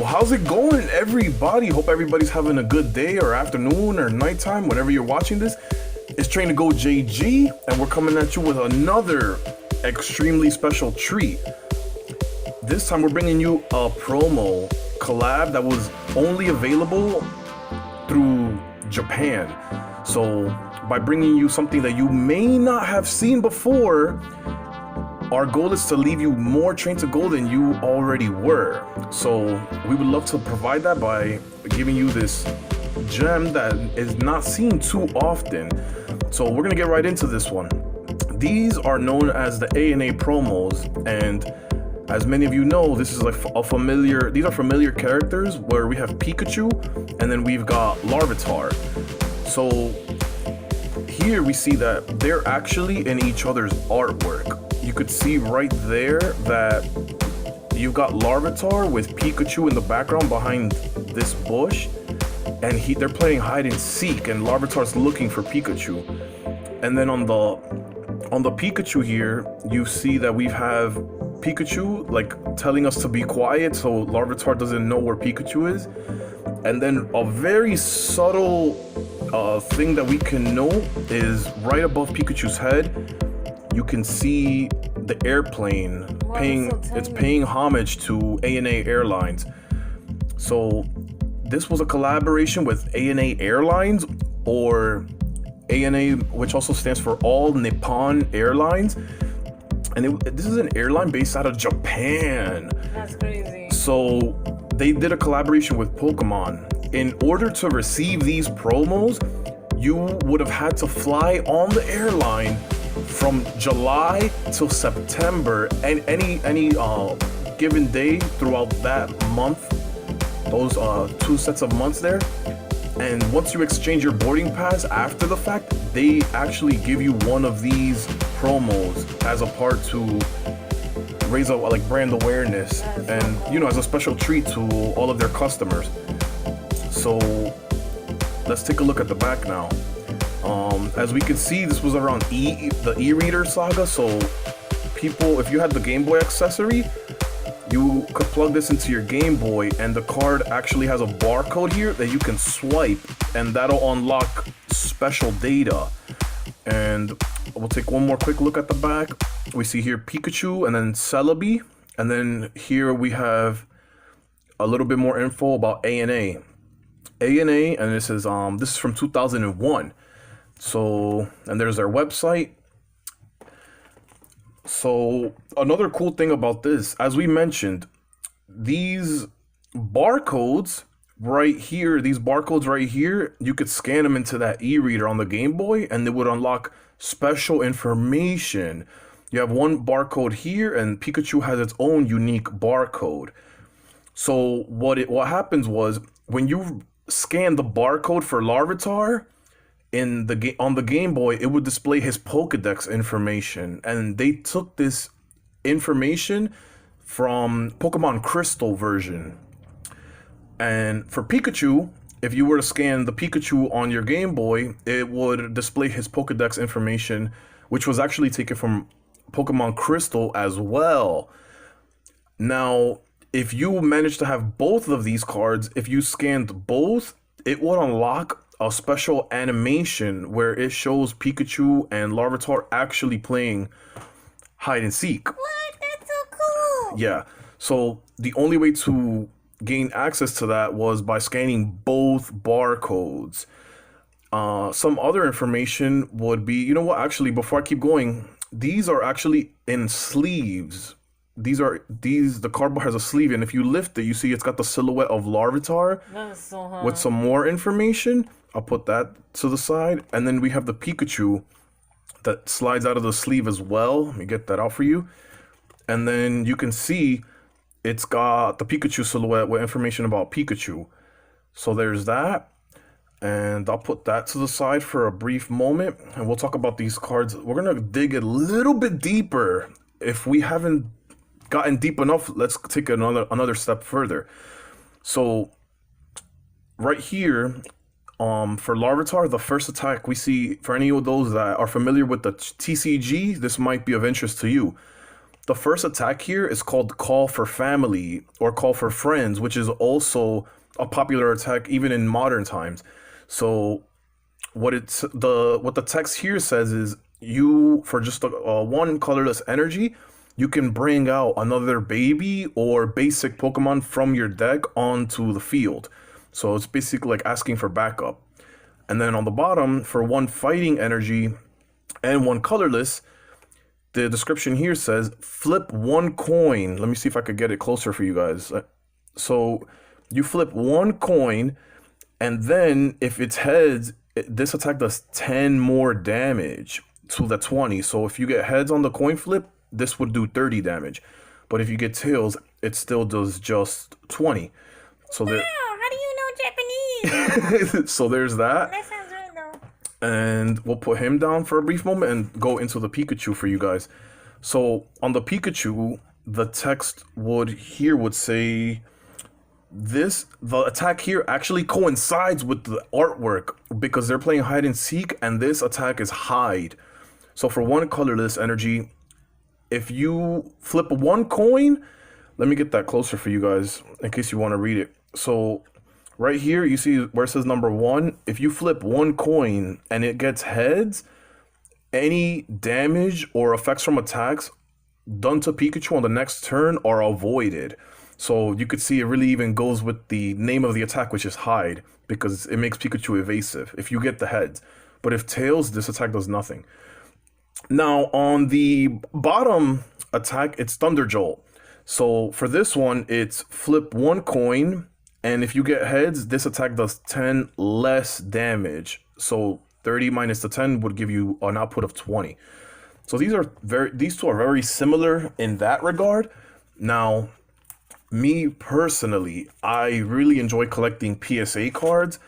How's it going, everybody? Hope everybody's having a good day or afternoon or nighttime, whenever you're watching this. It's Train to Go JG, and we're coming at you with another extremely special treat. This time we're bringing you a promo collab that was only available through Japan. So by bringing you something that you may not have seen before, our goal is to leave you more Train to Go than you already were. So we would love to provide that by giving you this gem that is not seen too often. So we're gonna get right into this one. These are known as the ANA promos, and as many of you know, this is like these are familiar characters where we have Pikachu and then we've got Larvitar. So here we see that they're actually in each other's artwork. You could see right there that you've got Larvitar with Pikachu in the background behind this bush, and they're playing hide and seek, and Larvitar's looking for Pikachu. And then on the Pikachu here, you see that we have Pikachu like telling us to be quiet so Larvitar doesn't know where Pikachu is. And then a very subtle thing that we can note is right above Pikachu's head, you can see the airplane paying homage to ANA Airlines. So this was a collaboration with ANA Airlines, or ANA, which also stands for All Nippon Airlines. And this is an airline based out of Japan. That's crazy. So they did a collaboration with Pokemon. In order to receive these promos, you would have had to fly on the airline from July till September, and any given day throughout that month, those 2 sets of months there. And once you exchange your boarding pass after the fact, they actually give you one of these promos as a part to raise up like brand awareness and as a special treat to all of their customers. So let's take a look at the back now. As we can see, this was around the e-reader saga. So people, if you had the Game Boy accessory, you could plug this into your Game Boy, and the card actually has a barcode here that you can swipe, and that'll unlock special data. And we'll take one more quick look at the back. We see here Pikachu and then Celebi, and then here we have a little bit more info about ANA, and this is from 2001. So, and there's their website. So another cool thing about this, as we mentioned, these barcodes right here, you could scan them into that e-reader on the Game Boy, and it would unlock special information. You have one barcode here, and Pikachu has its own unique barcode. So what happens was, when you scan the barcode for Larvitar on the Game Boy, it would display his Pokedex information, and they took this information from Pokemon Crystal version. And for Pikachu, if you were to scan the Pikachu on your Game Boy, it would display his Pokedex information, which was actually taken from Pokemon Crystal as well. Now, if you managed to have both of these cards, if you scanned both, it would unlock a special animation where it shows Pikachu and Larvitar actually playing hide and seek. What? That's so cool. Yeah. So the only way to gain access to that was by scanning both barcodes. Some other information would be, actually, before I keep going, these are actually in sleeves. The cardboard has a sleeve, and if you lift it, you see it's got the silhouette of Larvitar with some more information. I'll put that to the side. And then we have the Pikachu that slides out of the sleeve as well. Let me get that out for you. And then you can see it's got the Pikachu silhouette with information about Pikachu. So there's that. And I'll put that to the side for a brief moment, and we'll talk about these cards. We're going to dig a little bit deeper. If we haven't gotten deep enough, let's take another step further. So right here, for Larvitar, the first attack we see, for any of those that are familiar with the TCG, this might be of interest to you. the first attack here is called Call for Family or Call for Friends, which is also a popular attack even in modern times. So what the text here says is you for just one colorless energy, you can bring out another baby or basic Pokemon from your deck onto the field. So it's basically like asking for backup. And then on the bottom, for one fighting energy and one colorless, the description here says flip one coin. Let me see if I could get it closer for you guys. So you flip one coin, and then if it's heads, this attack does 10 more damage to the 20. So if you get heads on the coin flip, this would do 30 damage. But if you get tails, it still does just 20. So there. Wow, how do you know Japanese? So there's that. That sounds right though. And we'll put him down for a brief moment and go into the Pikachu for you guys. So on the Pikachu, the text would say the attack here actually coincides with the artwork because they're playing hide and seek, and this attack is hide. So for one colorless energy, if you flip one coin, let me get that closer for you guys in case you want to read it. So right here, you see where it says number 1. If you flip one coin and it gets heads, any damage or effects from attacks done to Pikachu on the next turn are avoided. So you could see it really even goes with the name of the attack, which is hide, because it makes Pikachu evasive if you get the heads. But if tails, this attack does nothing. Now on the bottom attack, it's Thunder Jolt. So for this one, it's flip one coin, and if you get heads, this attack does 10 less damage. So 30 minus the 10 would give you an output of 20. So these two are very similar in that regard. Now, me personally, I really enjoy collecting PSA cards,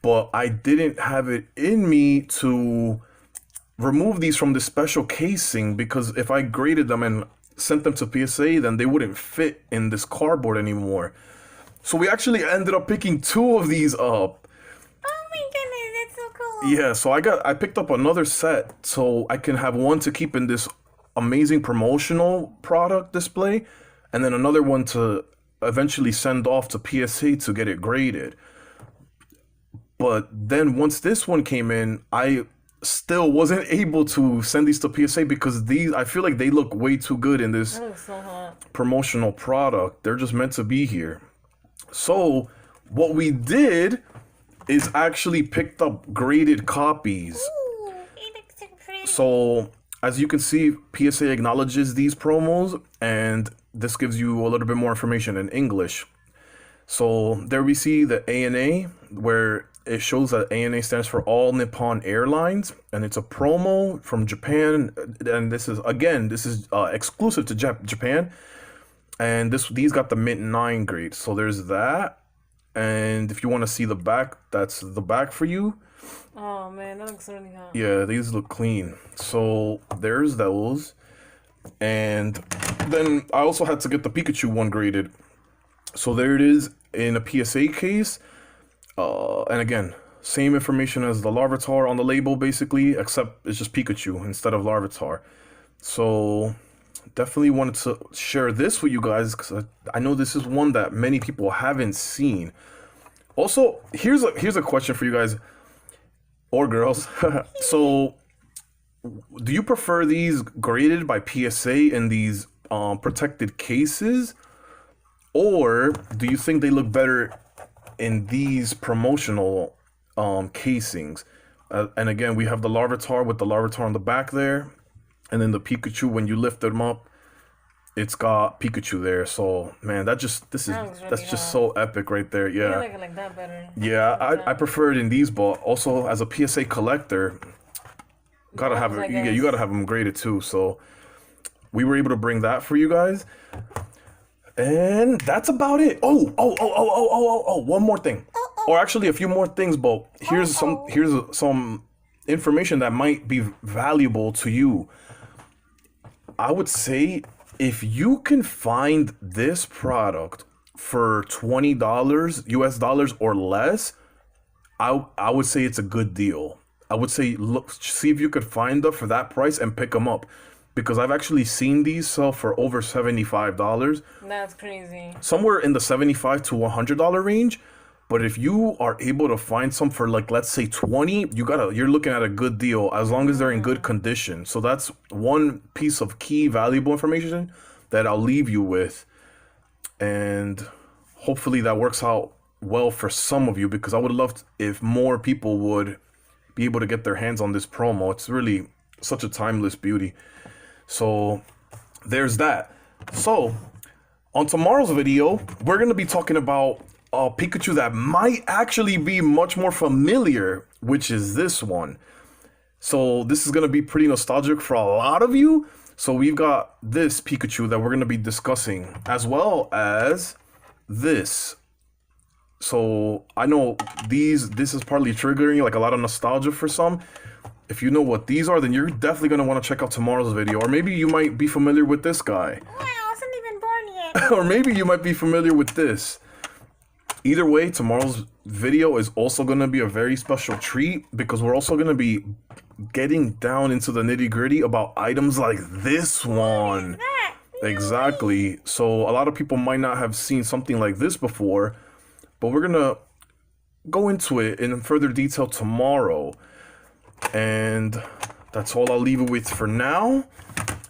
but I didn't have it in me to remove these from the special casing, because if I graded them and sent them to PSA, then they wouldn't fit in this cardboard anymore. So we actually ended up picking 2 of these up. Oh my goodness, that's so cool. Yeah, so I picked up another set so I can have one to keep in this amazing promotional product display, and then another one to eventually send off to PSA to get it graded. But then once this one came in, I still wasn't able to send these to PSA because I feel like they look way too good in this That looks so hot. promotional product. They're just meant to be here. So what we did is actually picked up graded copies. Ooh, it looks so pretty. So as you can see, PSA acknowledges these promos, and this gives you a little bit more information in English. So there we see the ANA, where it shows that ANA stands for All Nippon Airlines, and it's a promo from Japan. And this is exclusive to Japan. And these got the Mint 9 grade. So there's that. And if you want to see the back, that's the back for you. Oh man, that looks really hot. Yeah, these look clean. So there's those. And then I also had to get the Pikachu one graded. So there it is in a PSA case. And again, same information as the Larvitar on the label, basically, except it's just Pikachu instead of Larvitar. So definitely wanted to share this with you guys because I know this is one that many people haven't seen. Also, here's a question for you guys or girls. So, do you prefer these graded by PSA in these protected cases, or do you think they look better in these promotional casings? And again, we have the Larvitar with the Larvitar on the back there, and then the Pikachu, when you lift them up, it's got Pikachu there. So man, that's just so epic right there. Yeah. I like it like that better. Yeah, I prefer it in these, but also as a PSA collector, gotta have it. Yeah, you gotta have them graded too. So we were able to bring that for you guys, and that's about it. Oh, one more thing, or actually a few more things. But here's some information that might be valuable to you. I would say if you can find this product for $20 US dollars or less, I would say it's a good deal. I would say see if you could find them for that price and pick them up, because I've actually seen these sell for over $75. That's crazy. Somewhere in the $75 to $100 range. But if you are able to find some for like, let's say 20, you're looking at a good deal as long as they're in good condition. So that's one piece of key valuable information that I'll leave you with. And hopefully that works out well for some of you, because I would love if more people would be able to get their hands on this promo. It's really such a timeless beauty. So there's that. So on tomorrow's video, we're going to be talking about a Pikachu that might actually be much more familiar, which is this one. So this is going to be pretty nostalgic for a lot of you. So we've got this Pikachu that we're going to be discussing, as well as this. So I know this is partly triggering like a lot of nostalgia for some. If you know what these are, then you're definitely going to want to check out tomorrow's video. Or maybe you might be familiar with this guy. Wow, I wasn't even born yet. Or maybe you might be familiar with this. Either way, tomorrow's video is also going to be a very special treat, because we're also going to be getting down into the nitty-gritty about items like this one. Exactly. So a lot of people might not have seen something like this before, but we're going to go into it in further detail tomorrow. And that's all I'll leave it with for now.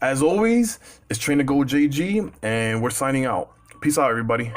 As always, it's Train to Go JG, and we're signing out. Peace out, everybody.